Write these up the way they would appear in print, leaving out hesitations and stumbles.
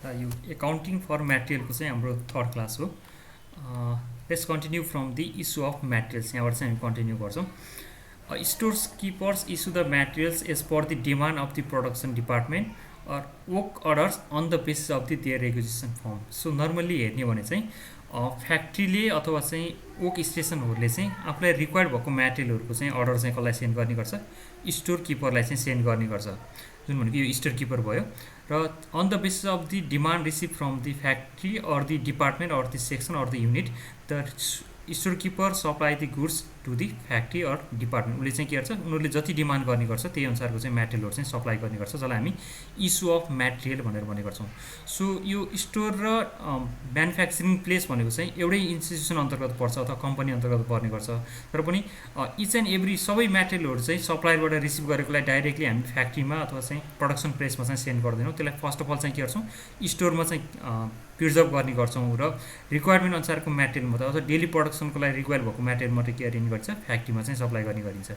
यो accounting for म्याटेरियलको चाहिँ हाम्रो थर्ड क्लास हो। Let's continue from the issue of materials. यहाँबाट चाहिँ हामी कन्टिन्यू गर्छौँ। Stores keepers issue the materials as per the demand of the production department or work orders on the basis of the their requisition form. So normally हेर्ने भने चाहिँ फ्याक्ट्रीले अथवा चाहिँ work स्टेसनहरूले चाहिँ आफूलाई रिक्वायर्ड भएको म्याटेरियलहरूको चाहिँ अर्डर चाहिँ कसलाई सेन्ड गर्ने गर्छ, स्टोर किपरलाई चाहिँ सेन्ड गर्ने गर्छ, जुन भनेको यो स्टोर किपर भयो। र on the basis of the demand receive from the factory or the department or the section or the unit, the store keeper supply the goods to the factory or department. उसले चाहिँ के गर्छ, उनीहरूले जति demand गर्ने गर्छ त्यही अनुसारको चाहिँ म्याटेरियलहरू चाहिँ सप्लाई गर्ने गर्छ, जसलाई हामी इस्यु अफ म्याटेरियल भनेर भन्ने गर्छौँ। सो यो स्टोर र म्यानुफ्याक्चरिङ प्लेस भनेको चाहिँ एउटै इन्स्टिट्युसन अन्तर्गत पर्छ अथवा कम्पनी अन्तर्गत पर्ने गर्छ। तर पनि इच एन्ड एभ्री सबै म्याटेरियलहरू चाहिँ सप्लायरबाट रिसिभ गरेकोलाई डाइरेक्टली हामी फ्याक्ट्रीमा अथवा चाहिँ प्रडक्सन प्लेसमा चाहिँ सेन्ड गर्दैनौँ। त्यसलाई फर्स्ट अफ अल चाहिँ के गर्छौँ, स्टोरमा चाहिँ प्रिजर्भ गर्ने गर्छौँ र रिक्वायरमेन्ट अनुसारको म्याटेरियल मात्रै अथवा डेली प्रडक्सनको लागि रिक्वायर भएको म्याटेरियल मात्रै के गर्ने गर्छ, फ्याक्ट्रीमा चाहिँ सप्लाई गर्ने गरिन्छ।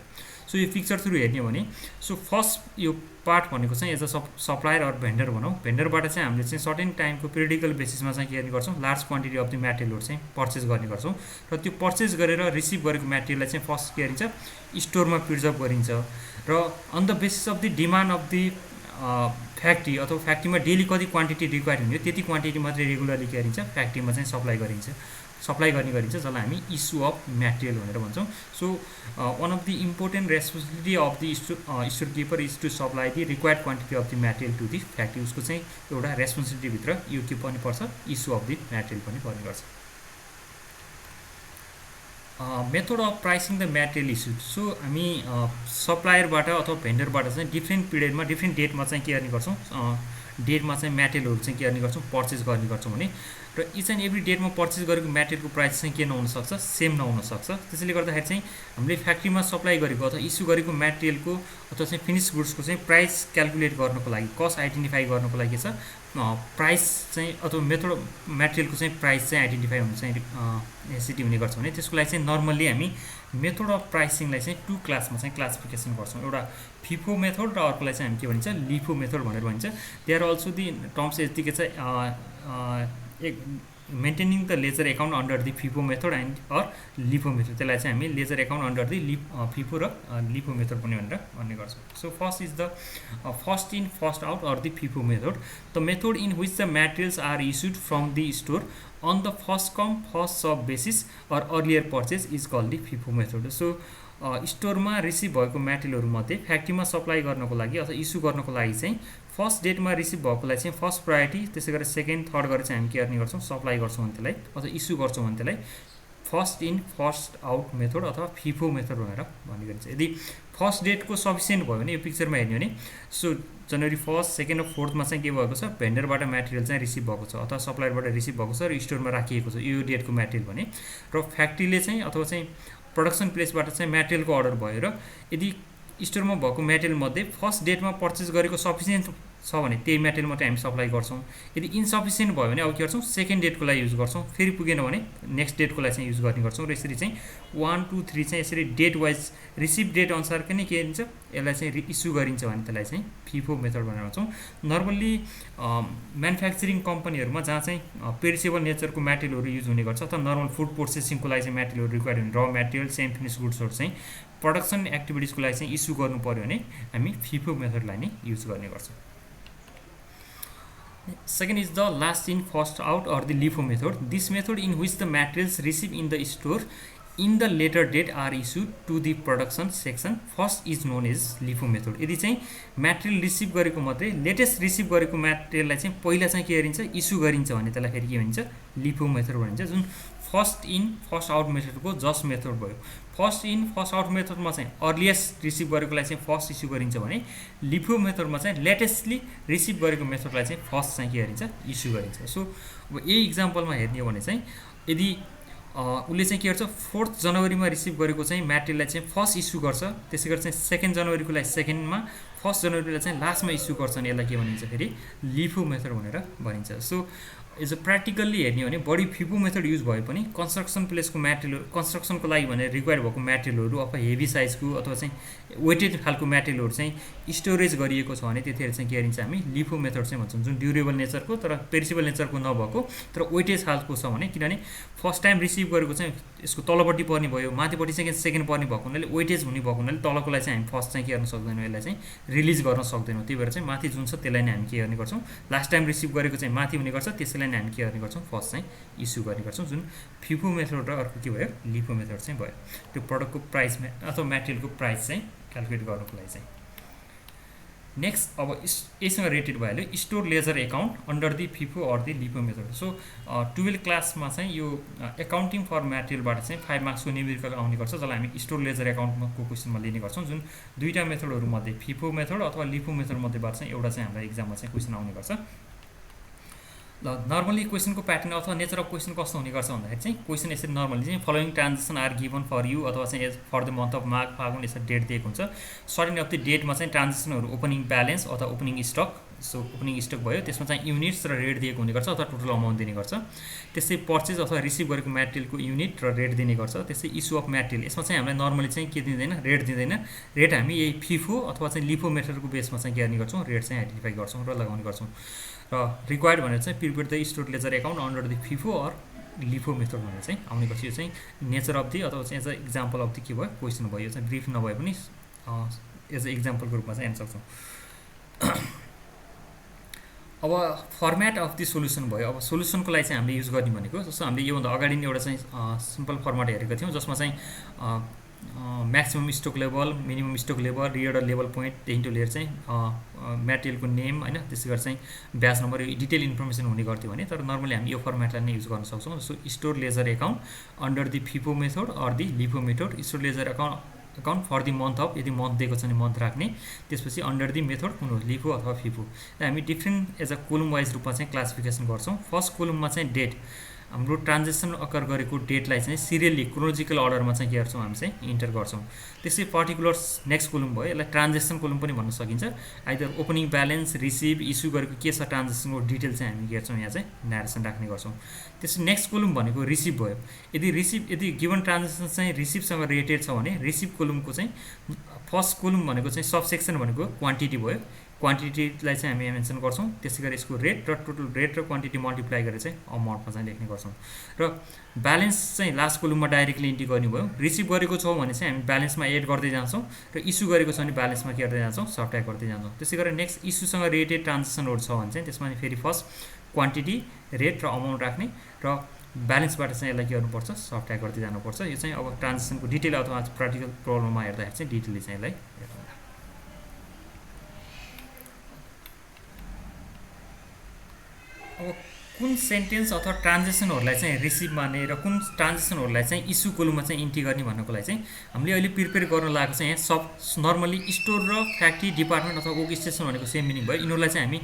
सो यो पिक्चर थ्रु हेर्ने हो भने सो फर्स्ट यो पार्ट भनेको चाहिँ as a supplier or vendor भनौँ। भेन्डरबाट चाहिँ हामीले चाहिँ सर्टेन टाइमको पिरियडिकल बेसिसमा चाहिँ के गर्ने गर्छौँ, लार्ज क्वान्टिटी अफ द म्याटेरियलहरू चाहिँ पर्चेस गर्ने गर्छौँ र त्यो पर्चेस गरेर रिसिभ गरेको म्याटेरियललाई चाहिँ फर्स्ट के गरिन्छ, स्टोरमा प्रिजर्भ गरिन्छ र on the basis of the demand of the factory अथवा फ्याक्ट्रीमा डेली कति क्वान्टिटी रिक्वायर हुने त्यति क्वान्टिटी मात्रै रेगुलरली के गरिन्छ, फ्याक्ट्रीमा चाहिँ सप्लाई गर्ने गरिन्छ, जसलाई हामी इस्यु अफ म्याटेरियल भनेर भन्छौँ। So one of the important responsibility of the store keeper is to supply the required quantity of the material to the factory. उसको चाहिँ एउटा रेस्पोन्सिबिलिटीभित्र यो के पनि पर्छ, इस्यु अफ द म्याटेरियल पनि पर्ने गर्छ। Method of pricing the material issue. So हामी सप्लायरबाट अथवा भेन्डरबाट चाहिँ डिफ्रेन्ट पिरियडमा डिफ्रेन्ट डेटमा चाहिँ के गर्ने गर्छौँ, डेटमा चाहिँ म्याटेरियलहरू चाहिँ के गर्ने गर्छौँ, पर्चेस गर्ने गर्छौँ भने र इच एन्ड एभ्री डेटमा पर्चेस गरेको म्याटेरियलको प्राइस चाहिँ के नहुनसक्छ, सेम नहुनसक्छ। त्यसैले गर्दाखेरि चाहिँ हामीले फ्याक्ट्रीमा सप्लाई गरेको अथवा इस्यु गरेको म्याटेरियलको अथवा चाहिँ फिनिस गुड्सको चाहिँ प्राइस क्यालकुलेट गर्नको लागि, कस्ट आइडेन्टिफाई गर्नको लागि के छ, प्राइस चाहिँ अथवा मेथड म्याटेरियलको चाहिँ प्राइस चाहिँ आइडेन्टिफाई हुनु चाहिँ नेसेसिटी हुने गर्छ भने त्यसको लागि चाहिँ नर्मल्ली हामी मेथड अफ प्राइसिङलाई चाहिँ टु क्लासमा चाहिँ क्लासिफिकेसन गर्छौँ। एउटा फिफो मेथड र अर्कोलाई चाहिँ हामी के भनिन्छ, लिफो मेथड भनेर भनिन्छ। They are also the terms यतिकै चाहिँ maintaining the ledger account under the FIFO method and or LIFO method. त्यसलाई चाहिँ हामी ledger account under the FIFO र लिफो मेथड पनि भनेर भन्ने गर्छौँ। So first is the first in first out or the FIFO method, the method in which the materials are issued from the store on the first come first serve basis or earlier purchase is called the FIFO method. So स्टोरमा receive भएको म्याटेरियलहरूमध्ये फ्याक्ट्रीमा supply गर्नको लागि अथवा issue गर्नको लागि चाहिँ first डेटमा receive भएकोलाई चाहिँ फर्स्ट प्रायोरिटी, त्यसै गरेर सेकेन्ड थर्ड गरेर चाहिँ हामी के गर्ने गर्छौँ, सप्लाई गर्छौँ भने त्यसलाई अथवा इस्यु गर्छौँ भने त्यसलाई first in first out method अथवा फिफो मेथड भनेर भन्ने गरिन्छ। यदि फर्स्ट डेटको सफिसियन्ट भयो भने यो पिक्चरमा हेर्ने हो भने सो जनवरी 1, 2 र 4मा चाहिँ के भएको छ, भेन्डरबाट म्याटेरियल चाहिँ रिसिभ भएको छ अथवा सप्लायरबाट रिसिभ भएको छ र स्टोरमा राखिएको छ यो डेटको म्याटेरियल भने, र फ्याक्ट्रीले चाहिँ अथवा चाहिँ प्रडक्सन प्लेसबाट चाहिँ म्याटेरियलको अर्डर भयो र यदि स्टोरमा भएको म्याटेरियल मध्ये फर्स्ट डेटमा पर्चेस गरेको सफिसियन्ट छ भने त्यही म्याटेरियल मात्रै हामी सप्लाई गर्छौँ। यदि इन्सफिसियन्ट भयो भने अब के गर्छौँ, सेकेन्ड डेटको लागि युज गर्छौँ, फेरि पुगेन भने नेक्स्ट डेटको लागि चाहिँ युज गर्ने गर्छौँ। र यसरी चाहिँ 1, 2, 3 चाहिँ यसरी डेट वाइज रिसिभ डेट अनुसारकै नै के हुन्छ, यसलाई चाहिँ इस्यु गरिन्छ भने त्यसलाई चाहिँ फिफो मेथड भनेर भन्छौँ। नर्मल्ली म्यानुफ्याक्चरिङ कम्पनीहरूमा जहाँ चाहिँ पेरिसेबल नेचरको म्याटेरियलहरू युज हुने गर्छ अथवा नर्मल फुड प्रोसेसिङको लागि चाहिँ म्याटेरियलहरू रिक्वायर हुने र म्याटेरियल सेम फिनिस गुड्सहरू चाहिँ प्रडक्सन एक्टिभिटिजको लागि चाहिँ इस्यु गर्नु पऱ्यो भने हामी फिफो मेथडलाई नै युज गर्ने गर्छौँ। Second is the last in first out or the LIFO method. This method in which the materials received in the store in the later date are issued to the production section first is known as LIFO method. यदि चाहिँ material receive गरेको मात्रै latest receive गरेको म्याटेरियललाई चाहिँ पहिला चाहिँ के गरिन्छ, इस्यु गरिन्छ भने त्यसलाई फेरि के भनिन्छ, लिफो मेथड भनिन्छ, जुन फर्स्ट इन फर्स्ट आउट मेथडको जस्ट मेथड भयो। फर्स्ट इन फर्स्ट आउट मेथडमा चाहिँ अर्लिएस्ट रिसिभ गरेकोलाई चाहिँ फर्स्ट इस्यु गरिन्छ भने लिफो मेथडमा चाहिँ लेटेस्टली रिसिभ गरेको मेथडलाई चाहिँ फर्स्ट चाहिँ के गरिन्छ, इस्यु गरिन्छ। सो अब यही इक्जाम्पलमा हेर्ने हो भने चाहिँ यदि उसले चाहिँ के गर्छ, 4 जनवरीमा रिसिभ गरेको चाहिँ म्याटेरियललाई चाहिँ फर्स्ट इस्यु गर्छ, त्यसै गरी चाहिँ 2 जनवरीको लागि सेकेन्डमा, 1 जनवरीलाई चाहिँ लास्टमा इस्यु गर्छ भने यसलाई के भनिन्छ, फेरि लिफो मेथड भनेर भनिन्छ। सो एज अ प्र्याक्टिकल्ली हेर्ने हो भने बढी फिफो मेथड युज भए पनि कन्स्ट्रक्सन प्लेसको म्याटेरियल कन्स्ट्रक्सनको लागि भने रिक्वायर भएको म्याटेरियलहरू अथवा हेभी साइजको अथवा चाहिँ वेटेड खालको म्याटेरियलहरू चाहिँ स्टोरेज गरिएको छ भने त्यतिखेर चाहिँ के गरिन्छ हामी लिफो मेथड चाहिँ भन्छौँ, जुन ड्युरेबल नेचरको तर पेरिसेबल नेचरको नभएको तर वेटेज खालको छ भने, किनभने फर्स्ट टाइम रिसिभ गरेको चाहिँ यसको तलपट्टि पर्ने भयो, माथिपट्टि चाहिँ सेकेन्ड पर्ने भएको हुनाले वेटेज हुने भएको हुनाले तलकोलाई चाहिँ हामी फर्स्ट चाहिँ के गर्न सक्दैनौँ, यसलाई चाहिँ रिलिज गर्न सक्दैनौँ। त्यही भएर चाहिँ माथि जुन छ त्यसलाई नै हामी के गर्ने गर्छौँ, लास्ट टाइम रिसिभ गरेको चाहिँ माथि हुने गर्छ, त्यसैलाई नै हामी के गर्ने गर्छौँ फर्स्ट चाहिँ इस्यु गर्ने गर्छौँ, जुन फिफो मेथड र अर्को के भयो लिफो मेथड चाहिँ भयो। त्यो प्रडक्टको प्राइस अथवा म्याटेरियलको प्राइस चाहिँ क्यालकुलेट गर्नको लागि चाहिँ। नेक्स्ट अब यसँग रिलेटेड भइहाल्यो store ledger account under the FIFO or the LIFO method. So 12 क्लासमा चाहिँ यो एकाउन्टिङ फर म्याटेरियलबाट चाहिँ 5 मार्क्सको न्युमेरिकल आउने गर्छ, जसलाई हामी स्टोर लेजर एकाउन्टको क्वेसनमा लिने गर्छौँ, जुन दुईवटा मेथडहरूमध्ये फिफो मेथड अथवा लिफो मेथडमध्येबाट चाहिँ एउटा चाहिँ हाम्रो इक्जाममा चाहिँ क्वेसन आउने गर्छ। ल नर्मली क्वेसनको प्याटर्न अथवा नेचर अफ क्वेसन कस्तो हुने गर्छ भन्दाखेरि चाहिँ क्वेसन यसरी नर्मली चाहिँ following transaction are given for you अथवा चाहिँ फर द मन्थ अफ माघ फागुन यसरी डेट दिएको हुन्छ। सर्टिङ अफ द डेटमा चाहिँ ट्रान्जेक्सनहरू ओपनिङ ब्यालेन्स अथवा opening stock, so opening stock भयो, त्यसमा चाहिँ युनिट्स र रेट दिएको हुने गर्छ अथवा टोटल अमाउन्ट दिने गर्छ। त्यसै पर्चेज अथवा रिसिभ गरेको म्याटेरियलको युनिट र रेट दिने गर्छ। त्यसै इस्यु अफ म्याटेरियल, यसमा चाहिँ हामीलाई नर्मली चाहिँ के दिँदैन, रेट दिँदैन। रेट हामी यही फिफो अथवा चाहिँ लिफो मेथडको बेसमा चाहिँ के गर्ने गर्छौँ, रेट चाहिँ आइडेन्टिफाई गर्छौँ र लगाउने गर्छौँ। र रिक्वायर्ड भनेर चाहिँ prepare the store ledger account under the FIFO or LIFO method भनेर चाहिँ आउने गर्छ। यो चाहिँ नेचर अफ दि अथवा चाहिँ as a example of the के भयो क्वेसन भयो, यो चाहिँ ब्रिफ नभए पनि एज अ इक्जाम्पलको रूपमा चाहिँ हेर्न सक्छौँ। अब फर्मेट अफ दि सोल्युसन भयो। अब सोल्युसनको लागि चाहिँ हामीले युज गर्ने भनेको जस्तो हामीले योभन्दा अगाडि नै एउटा चाहिँ सिम्पल फर्मेट हेरेको थियौँ, जसमा चाहिँ maximum stock level, minimum stock level, reorder level point, त्यही लिएर चाहिँ म्याटेरियलको नेम होइन, त्यसै गरी चाहिँ ब्याज नम्बर, यो डिटेल इन्फर्मेसन हुने गर्थ्यो भने, तर नर्मली हामी यो फर्मेटलाई नै युज गर्न सक्छौँ। So store ledger account under the FIFO method or the LIFO method. Store ledger account for the month of, यदि मन्थ दिएको छ भने मन्थ राख्ने, त्यसपछि अन्डर दि मेथड कुन हो, लिफो अथवा फिफो। हामी different as a column wise रूपमा चाहिँ क्लासिफिकेसन गर्छौँ। फर्स्ट कोलममा चाहिँ डेट, हाम्रो ट्रान्जेक्सन अकर गरेको डेटलाई चाहिँ सिरियल्ली क्रोनोलोजिकल अर्डरमा चाहिँ के गर्छौँ, हामी चाहिँ इन्टर गर्छौँ। त्यसै पर्टिकुलर नेक्स्ट कोलम भयो, यसलाई ट्रान्जेक्सन कोलम पनि भन्न सकिन्छ। Either opening balance, receive, issue गरेको के छ ट्रान्जेक्सनको डिटेल चाहिँ हामी गर्छौँ, यहाँ चाहिँ न्यारेसन राख्ने गर्छौँ। त्यसै नेक्स्ट कोलम भनेको रिसिभ भयो। यदि गिभन ट्रान्जेक्सन चाहिँ रिसिभसँग रिलेटेड छ भने रिसिभ कोलमको चाहिँ फर्स्ट कोलम भनेको चाहिँ सबसेक्सन भनेको क्वान्टिटी भयो, क्वान्टिटीलाई चाहिँ हामी मेन्सन गर्छौँ। त्यसै गरी यसको रेट र टोटल रेट र क्वान्टिटी मल्टिप्लाई गरेर चाहिँ अमाउन्टमा चाहिँ लेख्ने गर्छौँ। र ब्यालेन्स चाहिँ लास्ट कोलममा डाइरेक्टली इन्ट्री गर्ने भयो। रिसिभ गरेको छौँ भने चाहिँ हामी ब्यालेन्समा एड गर्दै जान्छौँ र इस्यु गरेको छ भने ब्यालेन्समा के गर्दै जान्छौँ, सब्ट्र्याक्ट गर्दै जान्छौँ। त्यसै गरी नेक्स्ट इस्युसँग रिलेटेड ट्रान्जेक्सनहरू छ भने चाहिँ त्यसमा फेरि फर्स्ट क्वान्टिटी, रेट र अमाउन्ट राख्ने र ब्यालेन्सबाट चाहिँ यसलाई के गर्नुपर्छ, सब्ट्र्याक्ट गर्दै जानुपर्छ। यो चाहिँ अब ट्रान्जेक्सनको डिटेल अथवा प्र्याक्टिकल प्रब्लममा हेर्दाखेरि चाहिँ डिटेलली चाहिँ यसलाई हेर्नु। अब कुन सेन्टेन्स अथवा ट्रान्जेक्सनहरूलाई चाहिँ रिसिभ मार्ने र कुन ट्रान्जेक्सनहरूलाई चाहिँ इस्यु कोलममा चाहिँ इन्ट्री गर्ने भन्नको लागि चाहिँ हामीले अहिले प्रिपेयर गर्न लागेको चाहिँ यहाँ सब नर्मली स्टोर र फ्याक्ट्री डिपार्टमेन्ट अथवा वर्क स्टेसन भनेको सेम मिनिङ भयो। यिनीहरूलाई चाहिँ हामी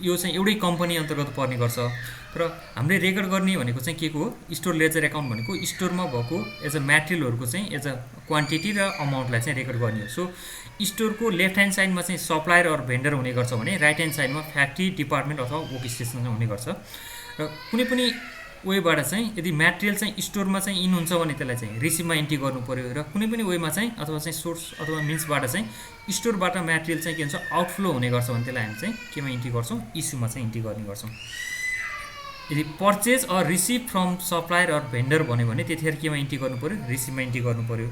यो चाहिँ एउटै कम्पनी अन्तर्गत पर्ने गर्छ। र हामीले रेकर्ड गर्ने भनेको चाहिँ के को हो, स्टोर लेजर एकाउन्ट भनेको स्टोरमा भएको एज अ म्याटेरियलहरूको चाहिँ एज अ क्वान्टिटी र अमाउन्टलाई चाहिँ रेकर्ड गर्ने हो। सो स्टोरको लेफ्ट ह्यान्ड साइडमा चाहिँ सप्लायर अर भेन्डर हुने गर्छ भने राइट ह्यान्ड साइडमा फ्याक्ट्री डिपार्टमेन्ट अथवा वर्क स्टेसन हुने गर्छ। र कुनै पनि वेबाट चाहिँ यदि म्याटेरियल चाहिँ स्टोरमा चाहिँ इन हुन्छ भने त्यसलाई चाहिँ रिसिभमा इन्ट्री गर्नु पऱ्यो, र कुनै पनि वेमा चाहिँ अथवा चाहिँ सोर्स अथवा मिन्सबाट चाहिँ स्टोरबाट म्याटेरियल चाहिँ के हुन्छ आउटफ्लो हुने गर्छ भने त्यसलाई हामी चाहिँ केमा इन्ट्री गर्छौँ, इस्युमा चाहिँ इन्ट्री गर्ने गर्छौँ। यदि purchase or receive from supplier or vendor भन्यो भने त्यतिखेर केमा इन्ट्री गर्नु पऱ्यो, रिसिभमा इन्ट्री गर्नु पऱ्यो।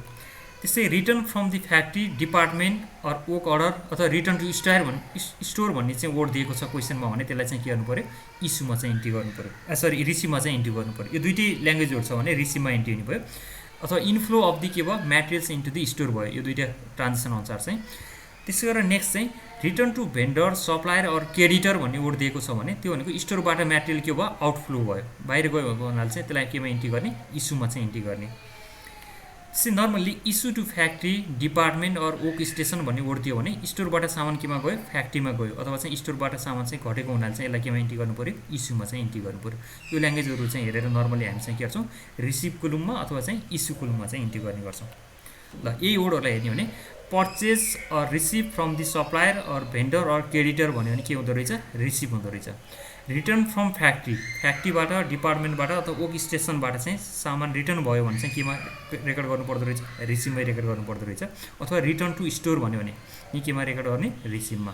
त्यसै return from the factory department or work order अथवा रिटर्न टु स्टोर भन्ने चाहिँ वर्ड दिएको छ क्वेसनमा भने त्यसलाई चाहिँ के गर्नु पऱ्यो, इस्युमा चाहिँ इन्ट्री गर्नु पऱ्यो, सरी रिसिभमा चाहिँ इन्ट्री गर्नु पऱ्यो। यो दुइटै ल्याङ्ग्वेजहरू छ भने रिसिभमा इन्ट्री हुने भयो। अथवा इन्फ्लो अफ दि के भयो, म्याटेरियल्स इन्टु दि स्टोर भयो, यो दुइटा ट्रान्जेक्सन अनुसार चाहिँ। त्यसै गरेर नेक्स्ट चाहिँ return to vendor, supplier or creditor भन्ने वर्ड दिएको छ भने त्यो भनेको स्टोरबाट म्याटेरियल के भयो, आउटफ्लो भयो, बाहिर गयो भएको हुनाले चाहिँ त्यसलाई केमा इन्ट्री गर्ने, इस्युमा चाहिँ इन्ट्री गर्ने। Normally issue to factory department or work station भन्ने वर्ड दियो भने स्टोरबाट सामान केमा गयो, फ्याक्ट्रीमा गयो, अथवा चाहिँ स्टोरबाट सामान चाहिँ घटेको हुनाले चाहिँ यसलाई केमा इन्ट्री गर्नु पऱ्यो, इस्युमा चाहिँ इन्ट्री गर्नु पऱ्यो। यो ल्याङ्ग्वेजहरू चाहिँ हेरेर नर्मली हामी चाहिँ के गर्छौँ, रिसिभ कोलममा अथवा चाहिँ इस्यु कोलममा चाहिँ इन्ट्री गर्ने गर्छौँ। ल यही वर्डहरूलाई हेर्ने हो भने purchase receive from the supplier or vendor or creditor भन्यो भने के हुँदो रहेछ, रिसिभ हुँदो रहेछ। रिटर्न फ्रम फ्याक्ट्री, फ्याक्ट्रीबाट डिपार्टमेन्टबाट अथवा वर्क स्टेसनबाट चाहिँ सामान रिटर्न भयो भने चाहिँ केमा रेकर्ड गर्नु पर्दो रहेछ, रिसिभमै रेकर्ड गर्नु पर्दो रहेछ। अथवा रिटर्न टु स्टोर भन्यो भने यी केमा रेकर्ड गर्ने, रिसिभमा।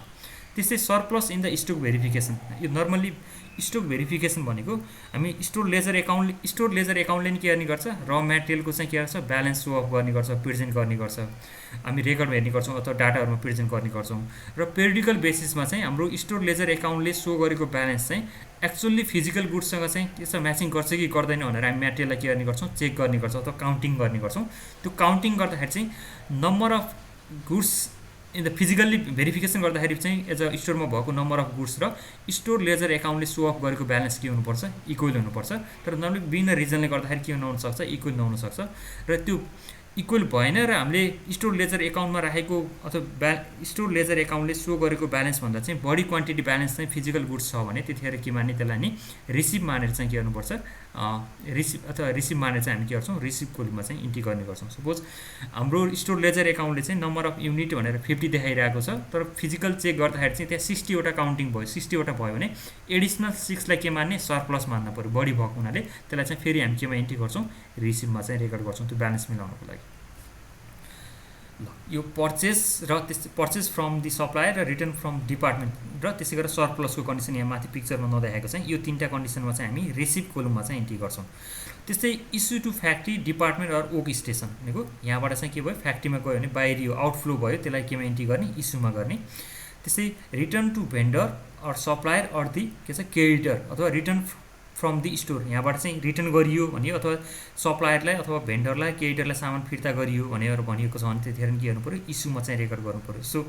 त्यस्तै surplus in the stock verification, यो नर्मली स्टक भेरिफिकेसन भनेको हामी स्टोर लेजर एकाउन्टले नि के गर्ने गर्छ, र मेटेरियलको चाहिँ के गर्छ, ब्यालेन्स सो अफ गर्ने गर्छ, प्रेजेन्ट गर्ने गर्छ, हामी रेकर्ड हेर्ने गर्छौँ अथवा डाटाहरूमा प्रेजेन्ट गर्ने गर्छौँ। र पेरिडिकल बेसिसमा चाहिँ हाम्रो स्टोर लेजर एकाउन्टले सो गरेको ब्यालेन्स चाहिँ एक्चुअली फिजिकल गुड्ससँग चाहिँ त्यसमा म्याचिङ गर्छ कि गर्दैन भनेर हामी मेटेरियललाई के गर्ने गर्छौँ, चेक गर्ने गर्छौँ अथवा काउन्टिङ गर्ने गर्छौँ। त्यो काउन्टिङ गर्दाखेरि चाहिँ number of goods in the physically verification गर्दाखेरि चाहिँ एज अ स्टोरमा भएको नम्बर अफ गुड्स र स्टोर लेजर एकाउन्टले सो अफ गरेको ब्यालेन्स के हुनुपर्छ, इक्वल हुनुपर्छ। तर नर्मली विभिन्न रिजनले गर्दाखेरि के नहुनसक्छ, इक्वल नहुनसक्छ। र त्यो इक्वल भएन र हामीले स्टोर लेजर एकाउन्टमा राखेको अथवा स्टोर लेजर एकाउन्टले सो गरेको ब्यालेन्स भन्दा चाहिँ बढी क्वान्टिटी ब्यालेन्स चाहिँ फिजिकल गुड्स छ भने त्यतिखेर के मान्ने, त्यसलाई नि रिसिभ मानेर चाहिँ के गर्नुपर्छ, रिसिभ मानेर चाहिँ हामी के गर्छौँ, रिसिभको रूपमा चाहिँ इन्ट्री गर्ने गर्छौँ। सपोज हाम्रो स्टोर लेजर एकाउन्टले चाहिँ नम्बर अफ युनिट भनेर 50 देखाइरहेको छ, तर फिजिकल चेक गर्दाखेरि चाहिँ त्यहाँ 60वटा काउन्टिङ भयो, 60वटा भयो भने एडिसनल 6लाई के मान्ने, सरप्लस मान्न पऱ्यो, बढी भएको हुनाले त्यसलाई चाहिँ फेरि हामी केमा इन्ट्री गर्छौँ, रिसिभमा चाहिँ रेकर्ड गर्छौँ त्यो ब्यालेन्स मिलाउनको लागि। ल यो पर्चेज र त्यस्तै पर्चेज फ्रम दि सप्लायर र रिटर्न फ्रम डिपार्टमेन्ट र त्यसै गरेर सरप्लसको कन्डिसन यहाँ माथि पिक्चरमा नदेखाएको चाहिँ यो तीनटा कन्डिसनमा चाहिँ हामी रिसिभ कोलममा चाहिँ इन्ट्री गर्छौँ। त्यस्तै issue to factory department or work station भनेको यहाँबाट चाहिँ के भयो, फ्याक्ट्रीमा गयो भने बाहिर यो आउटफ्लो भयो, त्यसलाई केमा इन्ट्री गर्ने, इस्युमा गर्ने। त्यस्तै return to vendor or supplier or the के छ, क्रेडिटर अथवा रिटर्न फ्रम दि स्टोर, यहाँबाट चाहिँ रिटर्न गरियो भने अथवा सप्लायरलाई अथवा भेन्डरलाई क्रेडिटरलाई सामान फिर्ता गरियो भनेर भनिएको छ भने त्यतिखेर के गर्नु पऱ्यो, इस्युमा चाहिँ रेकर्ड गर्नु पऱ्यो। So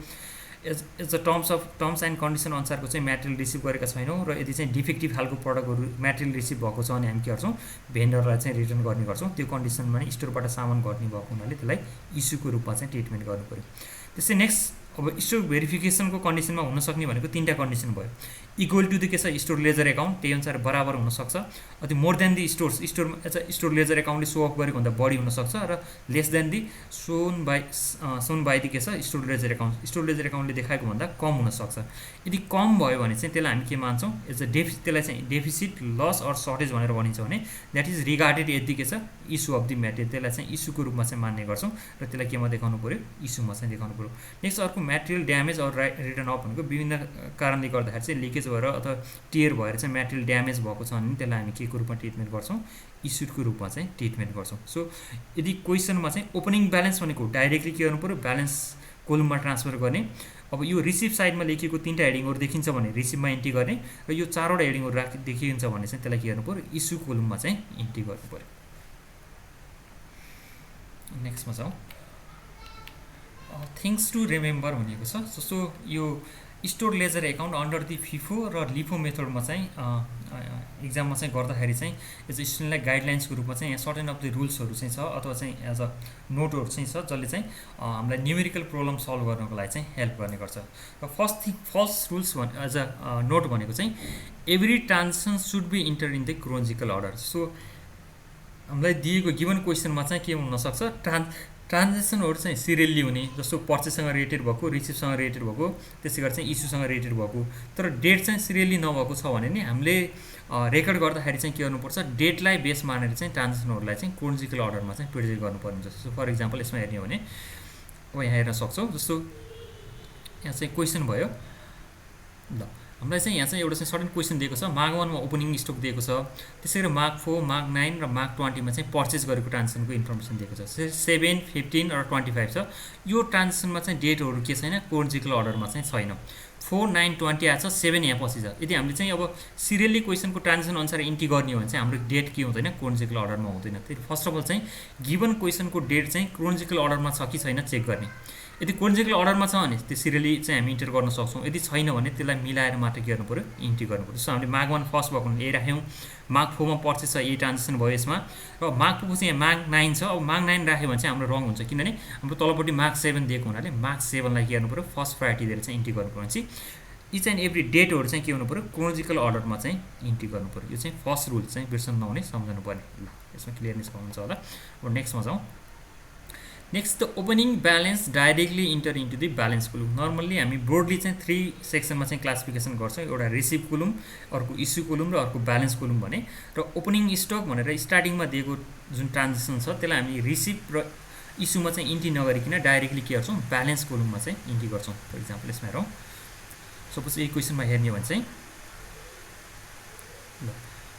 as a terms and condition अनुसारको चाहिँ मेटेरियल रिसिभ गरेका छैनौँ र यदि चाहिँ डिफेक्टिभ खालको प्रडक्टहरू मेटेरियल रिसिभ भएको छ भने हामी के गर्छौँ, भेन्डरलाई चाहिँ रिटर्न गर्ने गर्छौँ। त्यो कन्डिसनमा स्टोरबाट सामान घट्ने भएको हुनाले त्यसलाई इस्युको रूपमा चाहिँ ट्रिटमेन्ट गर्नु पऱ्यो। त्यस्तै नेक्स्ट अब स्टोर भेरिफिकेसनको कन्डिसनमा हुनसक्ने भनेको तीनटा कन्डिसन भयो। इक्वल टु द के छ, स्टोर लेजर एकाउन्ट, त्यही अनुसार बराबर हुनसक्छ। अति more than the store ledger एकाउन्टले सो अफ गरेको भन्दा बढी हुनसक्छ र less than the shown by the के छ, स्टोर लेजर एकाउन्टले देखाएको भन्दा कम हुनसक्छ। यदि कम भयो भने चाहिँ त्यसलाई हामी के मान्छौँ, एज अ त्यसलाई चाहिँ डेफिसिट, लस अर सर्टेज भनेर भनिन्छ भने that is regarded at the के छ, इस्यु अफ दि मेटेरियल, त्यसलाई चाहिँ इस्युको रूपमा चाहिँ मान्ने गर्छौँ र त्यसलाई केमा देखाउनु पऱ्यो, इस्युमा चाहिँ देखाउनु पऱ्यो। नेक्स्ट अर्को material damage or return of भनेको विभिन्न कारणले गर्दाखेरि चाहिँ लिकेज भएर अथवा टियर भएर चाहिँ मेटेरियल ड्यामेज भएको छ भने त्यसलाई हामी के को रूपमा ट्रिटमेन्ट गर्छौँ, इस्युको रूपमा चाहिँ ट्रिटमेन्ट गर्छौँ। सो यदि क्वेसनमा चाहिँ ओपनिङ ब्यालेन्स भनेको डाइरेक्टली के गर्नु पऱ्यो, ब्यालेन्स कोलममा ट्रान्सफर गर्ने। अब यो रिसिभ साइडमा लेखिएको तीनटा हेडिङहरू देखिन्छ भने रिसिभमा इन्ट्री गर्ने र यो चारवटा हेडिङहरू देखिन्छ भने चाहिँ त्यसलाई के गर्नु पऱ्यो, इस्यु कोलममा चाहिँ इन्ट्री गर्नु पऱ्यो। नेक्स्टमा जाउँ, थिङ्स टु रिमेम्बर भनेको छ। जस्तो यो store ledger account under the FIFO र लिफो मेथडमा चाहिँ इक्जाममा चाहिँ गर्दाखेरि चाहिँ एज अ स्टुडेन्टलाई गाइडलाइन्सको रूपमा चाहिँ यहाँ सर्टेन अफ द रुल्सहरू चाहिँ छ अथवा चाहिँ एज अ नोटहरू चाहिँ छ जसले चाहिँ हामीलाई न्युमेरिकल प्रब्लम सल्भ गर्नको लागि चाहिँ हेल्प गर्ने गर्छ। र first rules as a note भनेको चाहिँ every transaction should be enter in the chronological order. So हामीलाई दिएको गिभन क्वेसनमा चाहिँ के हुनसक्छ, ट्रान्जेक्सनहरू चाहिँ सिरियल्ली हुने, जस्तो पर्चेससँग रिलेटेड भएको, रिसिभसँग रिलेटेड भएको, त्यसै गरी चाहिँ इस्युसँग रिलेटेड भएको, तर डेट चाहिँ सिरियल्ली नभएको छ भने नि हामीले रेकर्ड गर्दाखेरि चाहिँ के गर्नुपर्छ, डेटलाई बेस मानेर चाहिँ ट्रान्जेक्सनहरूलाई चाहिँ क्रोनोलोजिकल अर्डरमा चाहिँ प्रेजेन्ट गर्नुपर्ने हुन्छ। जस्तो फर इक्जाम्पल यसमा हेर्ने हो भने अब यहाँ हेर्न सक्छौँ, जस्तो यहाँ चाहिँ क्वेसन भयो, ल हामीलाई चाहिँ यहाँ चाहिँ एउटा चाहिँ सर्टेन क्वेसन दिएको छ, माग 1 मा ओपनिङ स्टक दिएको छ, त्यसै गरी माग 4, माग 9 र माग 20 मा चाहिँ पर्चेस गरेको ट्रान्जेक्सनको इन्फर्मेसन दिएको छ। 7, 15 र 25 छ। यो ट्रान्जेक्सनमा चाहिँ डेटहरू के छैन, क्रोनोलोजिकल अर्डरमा चाहिँ छैन। 4, 9, 20 आएको छ, 7 यहाँ पछि छ। यदि हामीले चाहिँ अब सिरियली क्वेसनको ट्रान्जेक्सन अनुसार इन्ट्री गर्ने हो भने चाहिँ हाम्रो डेट के हुँदैन, क्रोनोलोजिकल अर्डरमा हुँदैन। त्यही फर्स्ट अफ अल चाहिँ गिभन क्वेसनको डेट चाहिँ क्रोनोलोजिकल अर्डरमा छ कि छैन चेक गर्ने। यदि क्रोनोलोजिकल अर्डरमा छ भने त्यो सिरियली चाहिँ हामी इन्टर गर्न सक्छौँ, यदि छैन भने त्यसलाई मिलाएर मात्र के गर्नु पऱ्यो, इन्ट्री गर्नु पऱ्यो। सो हामीले माग 1 फर्स्ट भएको ए राख्यौँ, माग 4 मा पर्चेस छ, ए ट्रान्जेक्सन भयो यसमा, र माग 2 पछि यहाँ माग 9 छ। अब माग 9 राख्यो भने चाहिँ हाम्रो रङ हुन्छ, किनभने हाम्रो तलपट्टि माग 7 दिएको हुनाले माग 7 लाई के गर्नु पऱ्यो, फर्स्ट प्रायोरिटी दिएर चाहिँ इन्ट्री गर्नु पर्छ। इच एन्ड एभ्री डेटहरू चाहिँ के हुनु पऱ्यो, क्रोनोलोजिकल अर्डरमा चाहिँ इन्ट्री गर्नु पऱ्यो। यो चाहिँ फर्स्ट रुल चाहिँ बिर्सनु नहुने, सम्झनु पर्ने। ल यसमा क्लियरनेस पाउनुहुन्छ होला। अब नेक्स्टमा जाउँ। Next the opening balance directly enter into the balance column. Normally हामी ब्रोडली चाहिँ 3 सेक्सनमा चाहिँ क्लासिफिकेसन गर्छौँ, एउटा रिसिभ कुलुम, अर्को इस्यु कुलुम र अर्को ब्यालेन्स कुलुम भने। र ओपनिङ स्टक भनेर स्टार्टिङमा दिएको जुन ट्रान्जेक्सन छ त्यसलाई हामी रिसिभ र इस्युमा चाहिँ इन्ट्री नगरिकन डाइरेक्टली के गर्छौँ, ब्यालेन्स कुलुममा चाहिँ इन्ट्री गर्छौँ। फर इक्जाम्पल यसमा हेरौँ, सपोज यही क्वेसनमा हेर्ने हो भने चाहिँ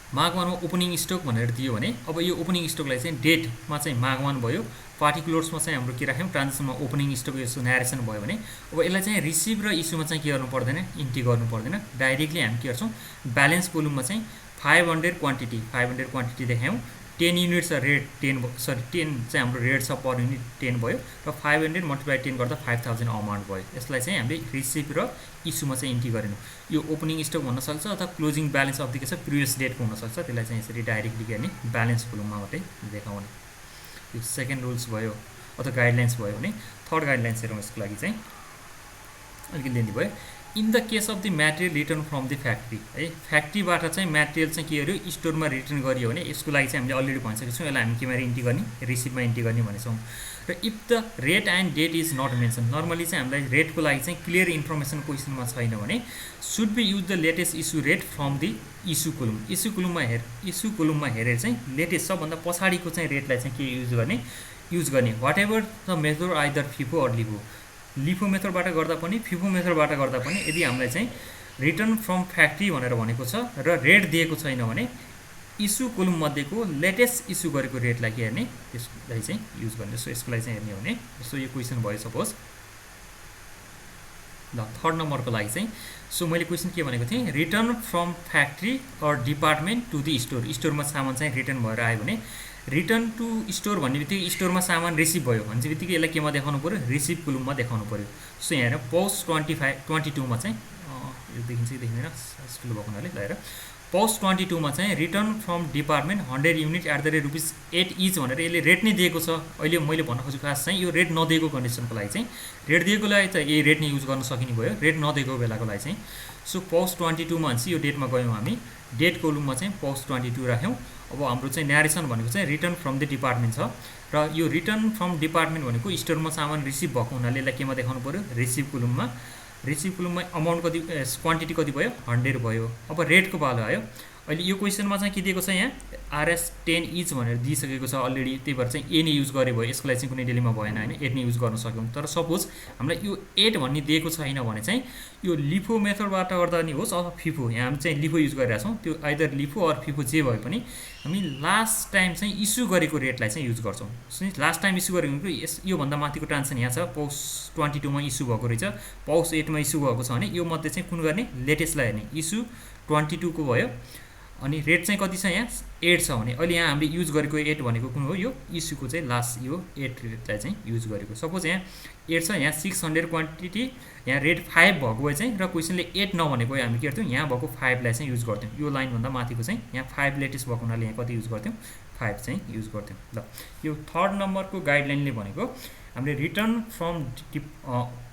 माघ 1 मा ओपनिङ स्टक भनेर दियो भने अब यो ओपनिङ स्टकलाई चाहिँ डेटमा चाहिँ माघ 1 भयो, पार्टिकुलर्समा चाहिँ हाम्रो के राख्यौँ, ट्रान्जेक्सनमा ओपनिङ स्टक यसो न्यारेसन भयो भने अब यसलाई चाहिँ रिसिभ र इस्युमा चाहिँ के गर्नु पर्दैन, इन्ट्री गर्नु पर्दैन। डाइरेक्टली हामी के गर्छौँ, ब्यालेन्स कोलुममा चाहिँ 500 क्वान्टिटी देखायौँ, 10 युनिट्स रेट 10 चाहिँ हाम्रो रेट छ पर युनिट 10 भयो र 500 मल्टिप्लाई 10 गर्दा 5000 अमाउन्ट भयो। यसलाई चाहिँ हामीले रिसिभ र इस्युमा चाहिँ इन्ट्री गरेनौँ। यो ओपनिङ स्टक हुनसक्छ अथवा क्लोजिङ ब्यालेन्स अफ द के छ प्रिभियस डेटको हुनसक्छ, त्यसलाई चाहिँ यसरी डाइरेक्टली के गर्ने, ब्यालेन्स कोलुममा मात्रै देखाउने। यो सेकेन्ड रुल्स भयो अथवा गाइडलाइन्स भयो भने थर्ड गाइडलाइन्स हेरौँ। यसको लागि चाहिँ अलिकति लेन्दी भयो। In the case of the material return from the factory, है फ्याक्ट्रीबाट चाहिँ म्याटेरियल चाहिँ के गर्यो, स्टोरमा रिटर्न गरियो भने यसको लागि चाहिँ हामीले अलरेडी भनिसकेको छौँ, यसलाई हामी केमा इन्ट्री गर्ने, रिसिभमा इन्ट्री गर्ने भनेछौँ। र if the rate and date is not mention, normally चाहिँ हामीलाई रेटको लागि चाहिँ क्लियर इन्फर्मेसन क्वेसनमा छैन भने should be use the latest issue rate from the issue column. Issue कुलुममा हेरेर चाहिँ लेटेस्ट सबभन्दा पछाडिको चाहिँ रेटलाई चाहिँ के युज गर्ने whatever the method either FIFO or LIFO मेथडबाट गर्दा पनि फिफो मेथडबाट गर्दा पनि यदि हामीलाई चाहिँ रिटर्न फ्रम फ्याक्ट्री भनेर भनेको छ र रेट दिएको छैन भने इस्यु कुलुम मध्येको लेटेस्ट इस्यु गरेको रेटलाई के हेर्ने, त्यसलाई चाहिँ युज गर्ने। सो यसको लागि चाहिँ हेर्ने हो भने सो यो क्वेसन भयो सपोज ल थर्ड नम्बरको लागि चाहिँ। सो मैले क्वेसन के भनेको थिएँ, return from factory or department to the store. स्टोरमा सामान चाहिँ रिटर्न भएर आयो भने रिटर्न टु स्टोर भन्ने बित्तिकै स्टोरमा सामान रिसिभ भयो भने चाहिँ बित्तिकै यसलाई केमा देखाउनु पऱ्यो, रिसिभ कुलुममा देखाउनु पऱ्यो। सो यहाँ हेर पौष 22मा चाहिँ यो देखिन्छ कि देखिँदैन ठुलो भएको हुनाले, ल हेर पौष 22मा चाहिँ return from department 100 unit at the rate ₹8 each भनेर यसले रेट नै दिएको छ। अहिले मैले भन्न खोजेको खास चाहिँ यो रेट नदिएको कन्डिसनको लागि चाहिँ, रेट दिएको लागि त यही रेट नै युज गर्न सकिने भयो, रेट नदिएको बेलाको लागि चाहिँ। सो पौष 22मा भनेपछि यो डेटमा गयौँ हामी, डेट कोलुममा चाहिँ पौष 22 राख्यौँ। अब हाम्रो चाहिँ न्यारेसन भनेको चाहिँ रिटर्न फ्रम द डिपार्टमेन्ट छ र यो रिटर्न फ्रम डिपार्टमेन्ट भनेको स्टोरमा सामान रिसिभ भएको हुनाले यसलाई केमा देखाउनु पऱ्यो, रिसिभ कुलुममा। रिसिभ कुलुममा अमाउन्ट कति, क्वान्टिटी कति भयो, 100 भयो। अब रेटको पालो आयो। अहिले यो क्वेसनमा चाहिँ के दिएको छ, यहाँ RS 10 इच भनेर दिइसकेको छ अलरेडी, त्यही भएर चाहिँ ए नै युज गरे भयो, यसको लागि चाहिँ कुनै डिलेमा भएन होइन, 8 नै युज गर्न सक्यौँ। तर सपोज हामीलाई यो 8 भन्ने दिएको छैन भने चाहिँ यो लिफो मेथडबाट गर्दा नि होस् अथवा फिफो, यहाँ हामी चाहिँ लिफो युज गरिरहेको छौँ, त्यो आइदर लिफो अर फिफो जे भए पनि हामी लास्ट टाइम चाहिँ इस्यु गरेको रेटलाई चाहिँ युज गर्छौँ। लास्ट टाइम इस्यु गरेको योभन्दा माथिको ट्रान्जेक्सन यहाँ छ, पौष 22मा इस्यु भएको रहेछ, पौष 8मा इस्यु भएको छ भने यो मध्ये चाहिँ कुन गर्ने, लेटेस्टलाई हेर्ने, इस्यु 22 को भयो अनि रेट चाहिँ कति छ, यहाँ 8 छ भने अहिले यहाँ हामीले युज गरेको 8 भनेको कुन हो, यो इस्युको चाहिँ लास्ट यो 8 रेटलाई चाहिँ युज गरेको। सपोज यहाँ 8 छ, यहाँ 600 क्वान्टिटी, यहाँ रेट 5 भएको भए चाहिँ र क्वेसनले 8 नभनेको हामी के गर्थ्यौँ, यहाँ भएको 5 लाई चाहिँ युज गर्थ्यौँ। यो लाइनभन्दा माथिको चाहिँ यहाँ 5 लेटेस्ट भएको हुनाले यहाँ कति युज गर्थ्यौँ, 5 चाहिँ युज गर्थ्यौँ। ल यो थर्ड नम्बरको गाइडलाइनले भनेको हामीले रिटर्न फ्रम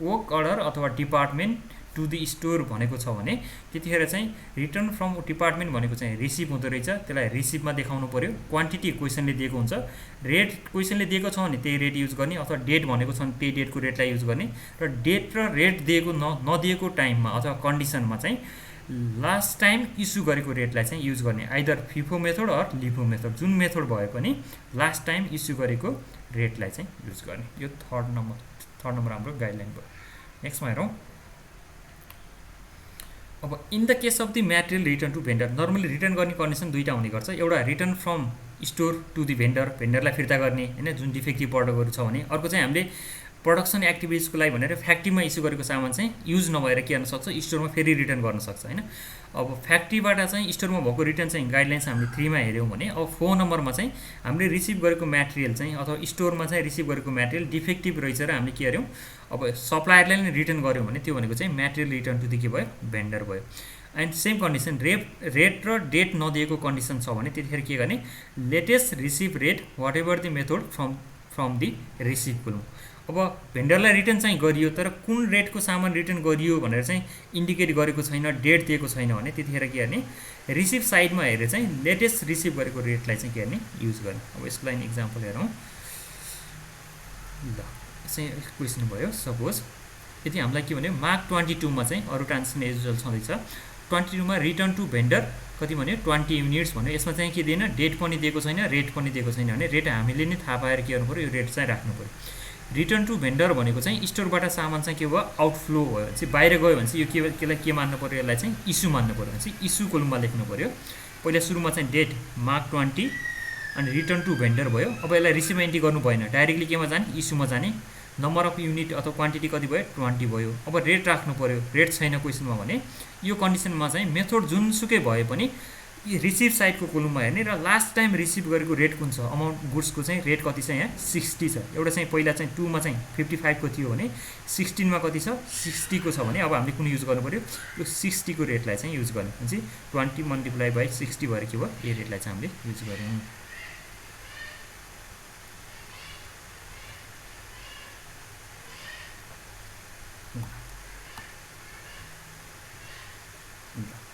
वर्क अर्डर अथवा डिपार्टमेन्ट टु दि स्टोर भनेको छ भने त्यतिखेर चाहिँ रिटर्न फ्रम डिपार्टमेन्ट भनेको चाहिँ रिसिभ हुँदो रहेछ, त्यसलाई रिसिभमा देखाउनु पऱ्यो। क्वान्टिटी क्वेसनले दिएको हुन्छ, रेट क्वेसनले दिएको छ भने त्यही रेट युज गर्ने, अथवा डेट भनेको छ भने त्यही डेटको रेटलाई युज गर्ने। र डेट र रेट दिएको नदिएको टाइममा अथवा कन्डिसनमा चाहिँ लास्ट टाइम इस्यु गरेको रेटलाई चाहिँ युज गर्ने, either FIFO method or LIFO method, जुन मेथड भए पनि लास्ट टाइम इस्यु गरेको रेटलाई चाहिँ युज गर्ने। यो थर्ड नम्बर हाम्रो गाइडलाइन भयो। नेक्स्टमा हेरौँ। अब in the case of the material return to vendor, normally return गर्ने कन्डिसन दुईवटा हुने गर्छ, एउटा return from store to the भेन्डरलाई फिर्ता गर्ने होइन, जुन डिफेक्टिभ प्रडक्टहरू छ भने। अर्को चाहिँ हामीले प्रोडक्सन एक्टिभिटिजको लागि भनेर फ्याक्ट्रीमा इस्यु गरेको सामान चाहिँ युज नभएर के गर्न सक्छ, स्टोरमा फेरि रिटर्न गर्न सक्छ होइन। अब फ्याक्ट्रीबाट चाहिँ स्टोरमा भएको रिटर्न चाहिँ गाइडलाइन्स हामीले 3 मा हेऱ्यौँ भने, अब 4 नम्बरमा चाहिँ हामीले रिसिभ गरेको म्याटेरियल चाहिँ अथवा स्टोरमा चाहिँ रिसिभ गरेको म्याटेरियल डिफेक्टिभ रहेछ र हामीले के गर्यौँ, अब सप्लायरलाई नै रिटर्न गऱ्यौँ भने त्यो भनेको चाहिँ म्याटेरियल रिटर्न टु द के भयो, भेन्डर भयो। एन्ड सेम कन्डिसन रेट र डेट नदिएको कन्डिसन छ भने त्यतिखेर के गर्ने, latest receive rate whatever the method from the receive column. अब भेन्डरलाई रिटर्न चाहिँ गरियो तर कुन रेटको सामान रिटर्न गरियो भनेर चाहिँ इन्डिकेट गरेको छैन, डेट दिएको छैन भने त्यतिखेर के गर्ने, रिसिभ साइडमा हेरेर चाहिँ लेटेस्ट रिसिभ गरेको रेटलाई चाहिँ के गर्ने, युज गर्ने। अब यसको लागि इक्जाम्पल हेरौँ। ल चाहिँ क्वेसन भयो। सपोज यदि हामीलाई के भन्यो मार्क 22 मा चाहिँ अरू ट्रान्जेक्सन एज युजुअल छँदैछ। 22 मा रिटर्न टु भेन्डर कति भन्यो 20 युनिट्स भन्यो। यसमा चाहिँ के दिएन, डेट पनि दिएको छैन, रेट पनि दिएको छैन भने रेट हामीले नै थाहा पाएर के गर्नु पऱ्यो, यो रेट चाहिँ राख्नु पऱ्यो। रिटर्न टु भेन्डर भनेको चाहिँ स्टोरबाट सामान चाहिँ के भयो, आउटफ्लो भयो भने चाहिँ बाहिर गयो भने चाहिँ यो केलाई के मान्नु पऱ्यो, यसलाई चाहिँ इस्यु मान्नु पऱ्यो भने चाहिँ इस्यु कोलममा लेख्नु पऱ्यो। पहिला सुरुमा चाहिँ डेट मार्क 20 अनि रिटर्न टु भेन्डर भयो। अब यसलाई रिसिभ एन्ट्री गर्नु भएन, डाइरेक्टली केमा जाने, इस्युमा जाने। नम्बर अफ युनिट अथवा क्वान्टिटी कति भयो, 20 भयो। अब रेट राख्नु पऱ्यो, रेट छैन क्वेसनमा भने यो कन्डिसनमा चाहिँ मेथड जुनसुकै भए पनि रिसिभ साइडको कोलममा हेर्ने र लास्ट टाइम रिसिभ गरेको रेट कुन छ, अमाउन्ट गुड्सको चाहिँ रेट कति छ, यहाँ 60 छ। एउटा चाहिँ पहिला चाहिँ 2 मा चाहिँ 55 को थियो भने 16 मा कति छ, 60 को छ भने अब हामीले कुन युज गर्नु पऱ्यो, यो 60 को रेटलाई चाहिँ युज गर्ने भने चाहिँ 20 मल्टिप्लाई बाई 60 भएर के भयो, यो रेटलाई चाहिँ हामीले युज गऱ्यौँ।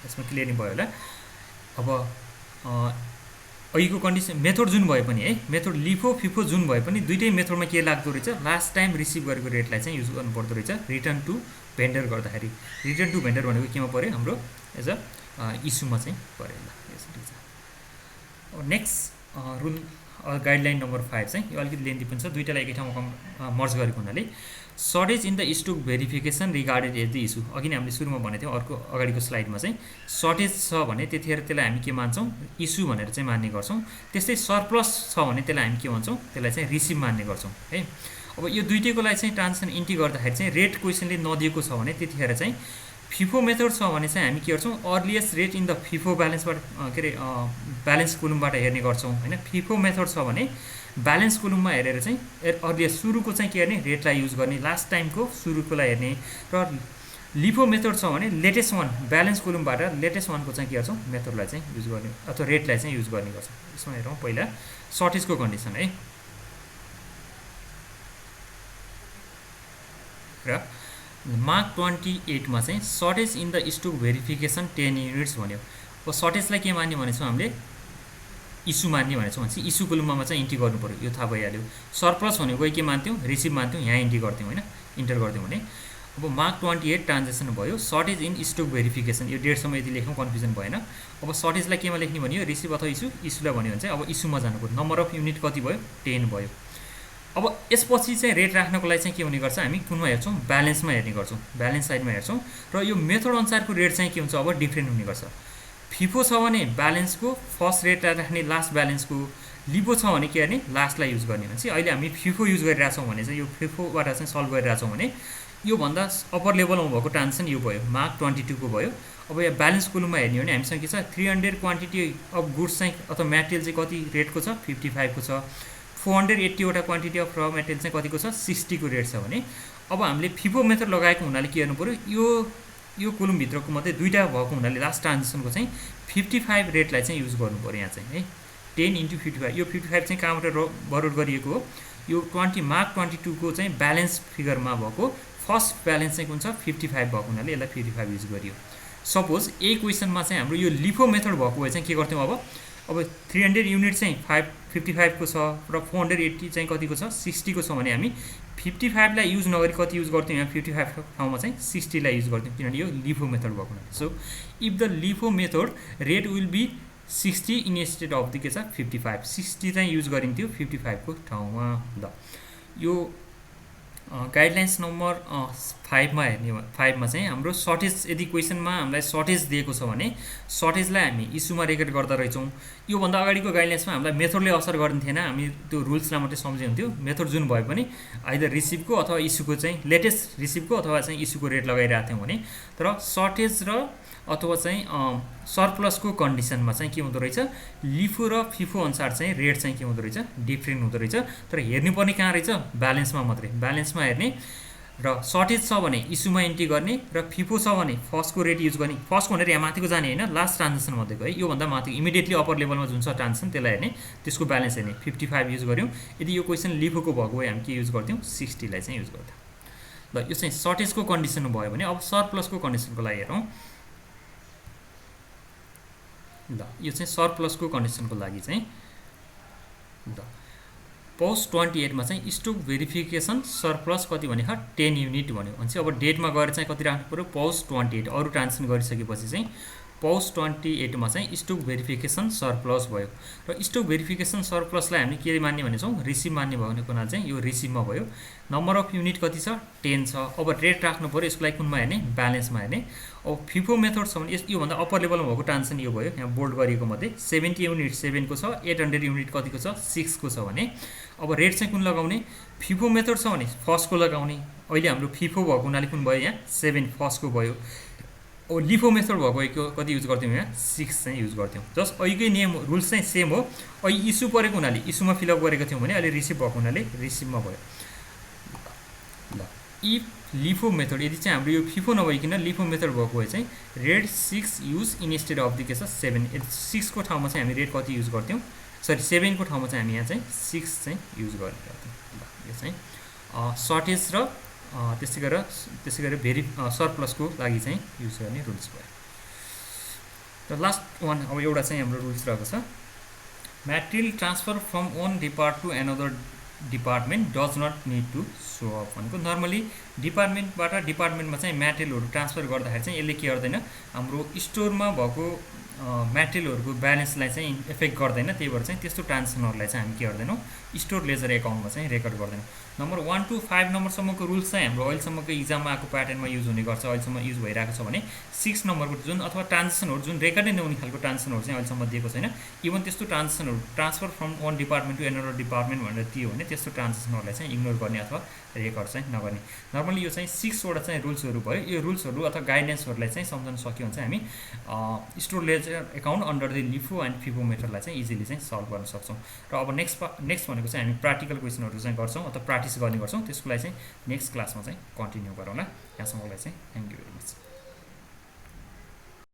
यसमा क्लियर नै भयो होला। अब अहिलेको कन्डिसन मेथड जुन भए पनि है, मेथड लिफो फिफो जुन भए पनि दुइटै मेथडमा के लाग्दो रहेछ, लास्ट टाइम रिसिभ गरेको रेटलाई चाहिँ युज गर्नुपर्दो रहेछ रिटर्न टु भेन्डर गर्दाखेरि। रिटर्न टु भेन्डर भनेको केमा पऱ्यो, हाम्रो एज अ इस्युमा चाहिँ पऱ्यो। ल यसरी चाहिँ अब नेक्स्ट रुल गाइडलाइन नम्बर 5 चाहिँ यो अलिकति लेन्थी पनि छ, दुइटालाई एकै ठाउँमा मर्ज गरेको हुनाले shortage in the stock verification regarded as the issue. अघि नै हामीले सुरुमा भनेको थियौँ अर्को अगाडिको स्लाइडमा चाहिँ सर्टेज छ भने त्यतिखेर त्यसलाई हामी के मान्छौँ, इस्यु भनेर चाहिँ मान्ने गर्छौँ। त्यस्तै सरप्लस छ भने त्यसलाई हामी के भन्छौँ, त्यसलाई चाहिँ रिसिभ मान्ने गर्छौँ है। अब यो दुइटैकोलाई चाहिँ ट्रान्जेक्सन इन्ट्री गर्दाखेरि चाहिँ रेट क्वेसनले नदिएको छ भने त्यतिखेर चाहिँ फिफो मेथड छ भने चाहिँ हामी के गर्छौँ, earliest rate in the FIFO ब्यालेन्सबाट के अरे ब्यालेन्स कोलमबाट हेर्ने गर्छौँ होइन। फिफो मेथड छ भने ब्यालेन्स कोलममा हेरेर चाहिँ अर्लिएस्ट सुरुको चाहिँ के गर्ने, रेटलाई युज गर्ने, लास्ट टाइमको सुरुकोलाई हेर्ने। र लिफो मेथड छ भने लेटेस्ट वान ब्यालेन्स कोलमबाट लेटेस्ट वानको चाहिँ के गर्छौँ, मेथडलाई चाहिँ युज गर्ने अथवा रेटलाई चाहिँ युज गर्ने गर्छौँ। यसमा हेरौँ पहिला सर्टेजको कन्डिसन है। र मार्क 28 मा चाहिँ shortage in the stock verification 10 units भन्यो। अब सर्टेजलाई के मान्ने भनेछौँ हामीले, इस्यु मान्ने भनेछौँ भने चाहिँ इस्यु कोलममा चाहिँ इन्ट्री गर्नु पऱ्यो, यो थाहा भइहाल्यो। सरप्लस भनेको के मान्थ्यौँ, रिसिभ मान्थ्यौँ, यहाँ इन्ट्री गर्थ्यौँ होइन, इन्टर गर्थ्यौँ भने। अब मार्क 28 ट्रान्जेक्सन भयो। सर्टेज इन स्टक भेरिफिकेसन यो डेटसम्म यदि लेख्नु कन्फ्युजन भएन। अब सर्टेजलाई केमा लेख्ने भन्यो, रिसिभ अथवा इस्यु, इस्युलाई भन्यो भने चाहिँ अब इस्युमा जानु पऱ्यो। नम्बर अफ युनिट कति भयो, 10 भयो। अब यसपछि चाहिँ रेट राख्नको लागि चाहिँ के हुने गर्छ, हामी कुनमा हेर्छौँ, ब्यालेन्समा हेर्ने गर्छौँ, ब्यालेन्स साइडमा हेर्छौँ। र यो मेथड अनुसारको रेट चाहिँ के हुन्छ, अब डिफ्रेन्ट हुने गर्छ। फिफो छ भने ब्यालेन्सको फर्स्ट रेट राख्ने, लास्ट ब्यालेन्सको। लिफो छ भने के गर्ने, लास्टलाई युज गर्ने। भने चाहिँ अहिले हामी फिफो युज गरिरहेछौँ भने चाहिँ यो फिफोबाट चाहिँ सल्भ गरिरहेछौँ भने योभन्दा अप्पर लेभलमा भएको ट्रान्जेक्सन यो भयो, मार्क 22 को भयो। अब यहाँ ब्यालेन्स कोलममा हेर्ने हो भने हामीसँग के छ, 300 क्वान्टिटी अफ गुड्स चाहिँ अथवा मेटेरियल चाहिँ कति रेटको छ, 55 को छ। 480 वटा क्वान्टिटी अफ र मेटेरियल चाहिँ कतिको छ, 60 को रेट छ भने अब हामीले फिफो मेथड लगाएको हुनाले के गर्नु पऱ्यो, यो कोलमभित्रको मात्रै दुईवटा भएको हुनाले लास्ट ट्रान्जेक्सनको चाहिँ 55 रेटलाई चाहिँ युज गर्नु पऱ्यो यहाँ चाहिँ है। 10 × 55 यो 55 चाहिँ कहाँबाट बरोड गरिएको हो, यो मार्क 22 को चाहिँ ब्यालेन्स फिगरमा भएको फर्स्ट ब्यालेन्स चाहिँ कुन छ, 55 भएको हुनाले यसलाई 55 युज गरियो। सपोज यही क्वेसनमा चाहिँ हाम्रो यो लिफो मेथड भएको भए चाहिँ के गर्थ्यौँ, अब 300 युनिट चाहिँ 55 को छ र 480 चाहिँ कतिको छ, 60 को छ भने हामी 55 लाई युज नगरी कति युज गर्थ्यौँ, यहाँ 55 ठाउँमा चाहिँ 60 लाई युज गर्थ्यौँ, किनभने यो लिफो मेथड भएको हुनाले। So if the LIFO method rate will be 60 instead of the के छ 55, 60 चाहिँ युज गरिन्थ्यो 55 को ठाउँमा। ल यो गाइडलाइन्स नम्बर 5 मा हेर्ने, 5 मा चाहिँ हाम्रो सर्टेज, यदि क्वेसनमा हामीलाई सर्टेज दिएको छ भने सर्टेजलाई हामी इस्युमा रेकर्ड गर्दा रहेछौँ। योभन्दा अगाडिको गाइडलाइन्समा हामीलाई मेथडले असर गर्ने थिएन, हामी त्यो रुल्सलाई मात्रै सम्झे हुन्थ्यो। मेथड जुन भए पनि आइदर रिसिभको अथवा इस्युको चाहिँ लेटेस्ट रिसिभको अथवा चाहिँ इस्युको रेट लगाइरहेको थियौँ भने। तर सर्टेज र अथवा चाहिँ सरप्लसको कन्डिसनमा चाहिँ के हुँदो रहेछ, लिफो र फिफो अनुसार चाहिँ रेट चाहिँ के हुँदो रहेछ, डिफ्रेन्ट हुँदो रहेछ। तर हेर्नुपर्ने कहाँ रहेछ, ब्यालेन्समा मात्रै, ब्यालेन्समा हेर्ने। र सर्टेज छ भने इस्युमा इन्ट्री गर्ने र फिफो छ भने फर्स्टको रेट युज गर्ने। फर्स्टको भनेर यहाँ माथिको जाने होइन, लास्ट ट्रान्जेक्सन मध्येको है, योभन्दा माथि इमिडिएटली अप्पर लेभलमा जुन छ ट्रान्जेक्सन त्यसलाई हेर्ने, त्यसको ब्यालेन्स हेर्ने। 55 युज गऱ्यौँ। यदि यो क्वेसन लिफोको भएको भए हामी के युज गर्थ्यौँ, 60 लाई चाहिँ युज गर्थ्यौँ। ल यो चाहिँ सर्टेजको कन्डिसन भयो भने अब सरप्लसको कन्डिसनको लागि हेरौँ। ल यो चाहिँ सरप्लसको कन्डिसनको लागि चाहिँ ल पौष 28 मा चाहिँ स्टक भेरिफिकेसन सरप्लस कति भने 10 युनिट भन्यो भने चाहिँ अब डेटमा गएर चाहिँ कति राख्नु पर्यो पौष 28 अरू ट्रान्जेक्सन गरिसकेपछि चाहिँ पौष 28 मा चाहिँ स्टक भेरिफिकेसन सरप्लस भयो र स्टक भेरिफिकेसन सरप्लसलाई हामीले के मान्ने भने छौँ रिसिभ मान्ने भयो भने कुना चाहिँ यो रिसिभमा भयो नम्बर अफ युनिट कति छ 10 छ अब रेट राख्नु पर्यो यसको लागि कुनमा हेर्ने ब्यालेन्समा हेर्ने अब फिफो मेथड छ भने योभन्दा अप्पर लेभलमा भएको ट्रान्जेक्सन यो भयो यहाँ बोल्ड गरिएको मध्ये 70 युनिट 7 को छ 800 युनिट कतिको छ 6 को छ भने अब रेट चाहिँ कुन लगाउने फिफो मेथड छ भने फर्स्टको लगाउने अहिले हाम्रो फिफो भएको हुनाले कुन भयो यहाँ 7 फर्स्टको भयो अब लिफो मेथड भएको कति युज गर्थ्यौँ यहाँ 6 चाहिँ युज गर्थ्यौँ जस्ट अहिलेकै नियम रुल्स चाहिँ सेम हो अहिले इस्यु परेको हुनाले इस्युमा फिलअप गरेको थियौँ भने अहिले रिसिभ भएको हुनाले रिसिभमा भयो ल इफ लिफो मेथड यदि चाहिँ हाम्रो यो फिफो नभइकन लिफो मेथड भएको भए चाहिँ rate 6 use instead of the के छ 7 6 को ठाउँमा चाहिँ हामी रेट कति युज गर्थ्यौँ सरी 7 को ठाउँमा चाहिँ हामी यहाँ चाहिँ 6 चाहिँ युज गर्ने गर्थ्यौँ ल यो चाहिँ सर्टेज र त्यसै गरेर सरप्लसको लागि चाहिँ युज गर्ने रुल्स भयो र लास्ट वान अब एउटा चाहिँ हाम्रो रुल्स रहेको छ material transfer from one depart to another department does not need to show off भनेको नर्मली डिपार्टमेन्टबाट डिपार्टमेन्टमा चाहिँ म्याटेरियलहरू ट्रान्सफर गर्दाखेरि चाहिँ यसले के गर्दैन हाम्रो स्टोरमा भएको म्याटेरियलहरूको ब्यालेन्सलाई चाहिँ इफेक्ट गर्दैन त्यही भएर चाहिँ त्यस्तो ट्रान्जेक्सनहरूलाई चाहिँ हामी के गर्दैनौँ स्टोर लेजर एकाउन्टमा चाहिँ रेकर्ड गर्दैनौँ नम्बर 1 to 5 नम्बरसम्मको रुल्स चाहिँ हाम्रो अहिलेसम्मको इक्जाममा आएको प्याटर्नमा युज हुने गर्छ अहिलेसम्म युज भइरहेको छ भने 6 नम्बरको जुन अथवा ट्रान्जेक्सनहरू जुन रेकर्डै नहुने खालको ट्रान्जेक्सनहरू चाहिँ अहिलेसम्म दिएको छैन इभन त्यस्तो ट्रान्जेक्सनहरू transfer from one department to another department भनेर दियो भने त्यस्तो ट्रान्जेक्सनहरूलाई चाहिँ इग्नोर गर्ने अथवा रेकर्ड चाहिँ नगर्ने नर्मली यो चाहिँ 6 वटा चाहिँ रुल्सहरू भयो यो रुल्सहरू अथवा गाइडेन्सहरूलाई चाहिँ सम्झन सक्यो भने चाहिँ हामी store ledger account under the LIFO and FIFO मेथडलाई चाहिँ इजिली चाहिँ सल्भ गर्न सक्छौँ र अब नेक्स्ट भनेको चाहिँ हामी प्र्याक्टिकल क्वेसनहरू चाहिँ गर्छौँ अथवा प्र्याक्टिस गर्ने गर्छौँ त्यसको लागि चाहिँ नेक्स्ट क्लासमा चाहिँ कन्टिन्यू गरौँला यहाँसम्मलाई चाहिँ थ्याङ्क यू भेरी मच